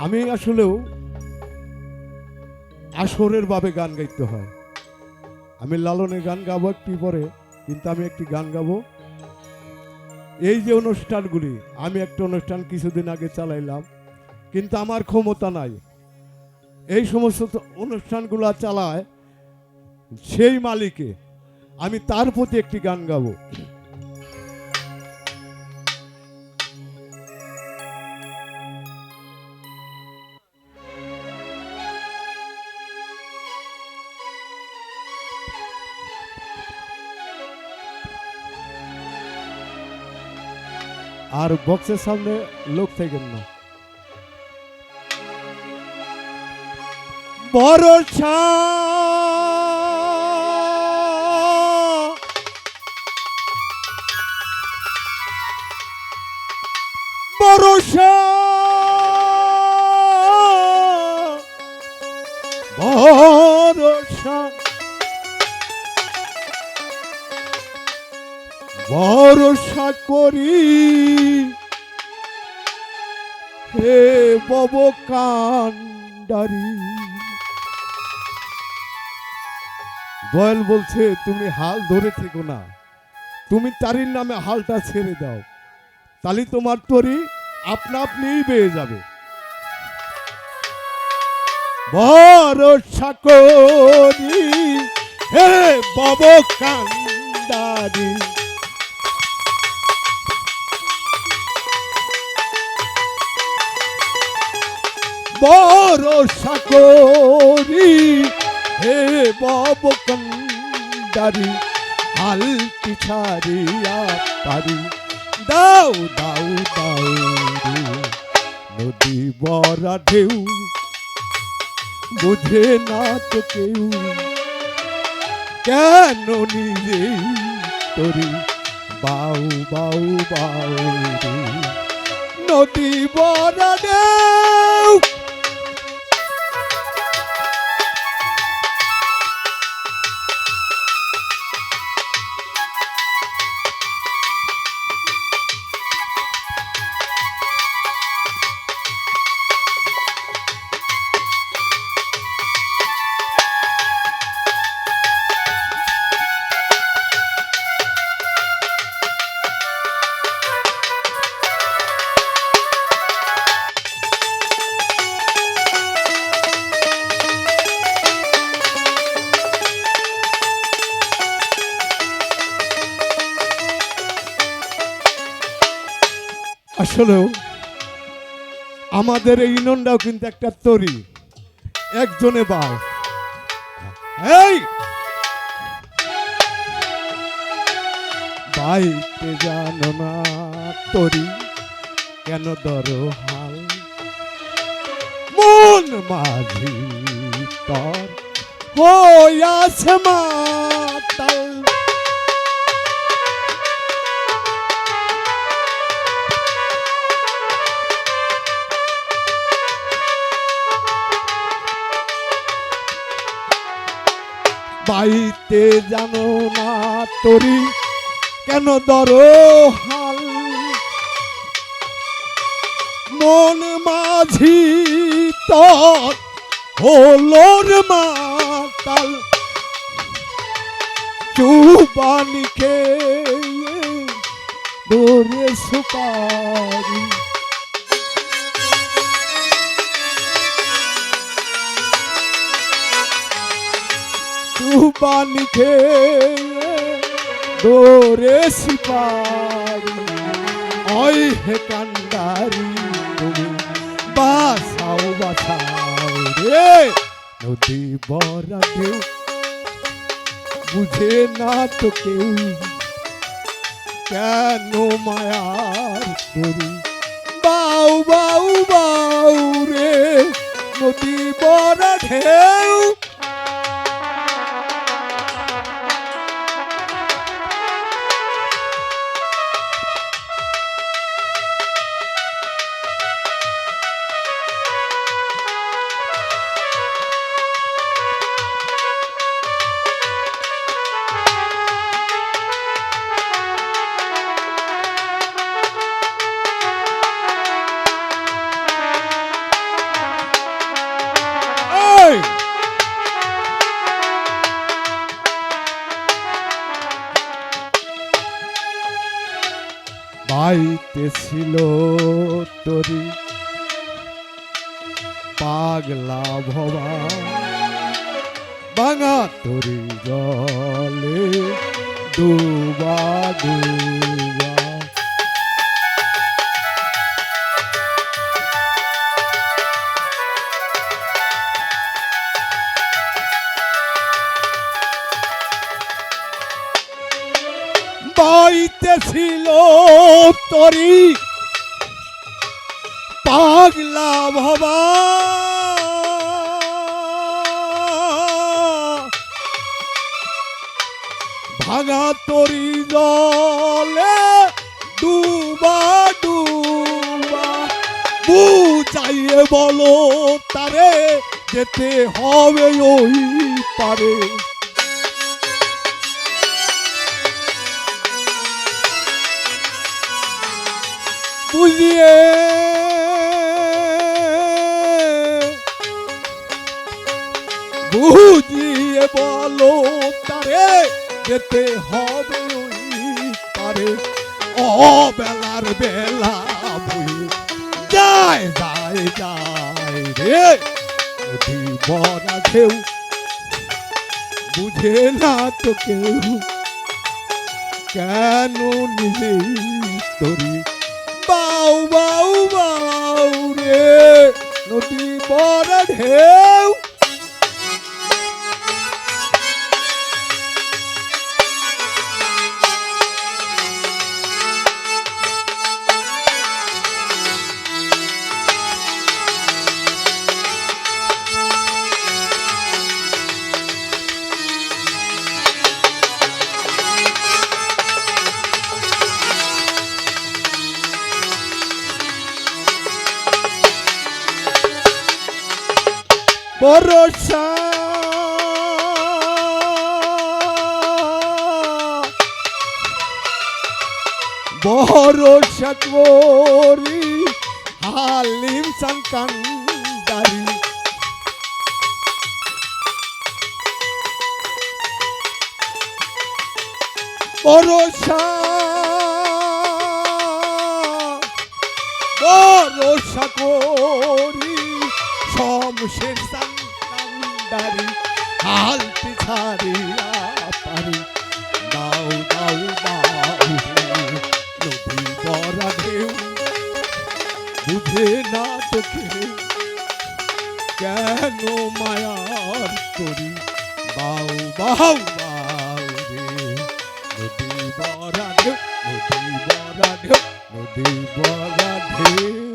আমি আসলেও আসরের ভাবে গান গাইতে হয়। আমি লালনের গান গাবো একটু পরে, কিন্তু আমি একটি গান গাবো। এই যে অনুষ্ঠানগুলি, আমি একটা অনুষ্ঠান কিছুদিন আগে চালাইলাম, কিন্তু আমার ক্ষমতা নাই। এই সমস্ত অনুষ্ঠানগুলো চালায় সেই মালিকে, আমি তার প্রতি একটি গান গাবো। আর বক্সের সামনে লোক থাকেন না। ভরসা ভরসা ভরসা ভরসা করি হে বব কান্ডারি। দয়াল বলছে তুমি হাল ধরে থেকো না, তুমি তারির নামে হালটা ছেড়ে দাও, তাহলে তোমার তরি আপনা আপনিই বেয়ে যাবে। ভরসা করি হে বব কান্ডারি। ভরসা করি হে বব কান্ডারি। হাল পিছারিয়া পারি দাও দাও দাও রে। নদী বরা ঢেউ বুঝে না তো কেউ, কেন নিজে তোরে বাউ বাউ বাউ রে। নদী বরা ঢেউ আসলেও আমাদের এই ইউনিয়নটাও কিন্তু একটা তরি, একজনে বার। এই বাইতে জানো না তরি কেন ধরো হাল, মন মাঝি তর হইয়াছে মাতাল। বাইতে জানো না তরি কেন ধরো হাল, মন মাঝি তর হলোর মাতাল। চুবানি খেয়ে ধরে সুপারি, চুবানি খেয়ে ধরে সুপারি। ওই হে কান্ডারি তুমি বাসাও বাসাও রে। নদী বরা ঢেউ বুঝে না তো কেউ, কেন মায়ার তরি বাউ বাউ বাউ রে। নদী বরা ঢেউ বইতেছিল তরি পাগলা ভবা ভাঙা তরি জলে ডুবা ডুবা। বইতেছিল তরি পাগলা ভবা ভাঙা তরি জলে ডুবা ডুবা। বুঝাইয়ে বলো তারে যেতে হবে ওই পারে। বুঝিয়ে বুঝিয়ে বলো তারে যেতে হবে ওই পারে। অবেলার বেলা বই যায় যায় যায় রে নদী বড়া ঢেউ বুঝে না তো কেউ কেন নিজেই তরি বাউ বাউ বাউ রে নদী বড় ঢেউ। ভরসা ভরসা করি হালিম সাংকান্দারি। ভরসা ভরসা করি শমশের সান্দারি হালতে ছাড়িয়া পারি। দাও দাও দাও নদী বড়া ঢেউ বুঝে না তোকে কেন মায়ার করি। বাউ বাউ বাউ রে নদী বড়া ঢেউ নদী বড়া ঢেউ নদী বড়া ঢেউ।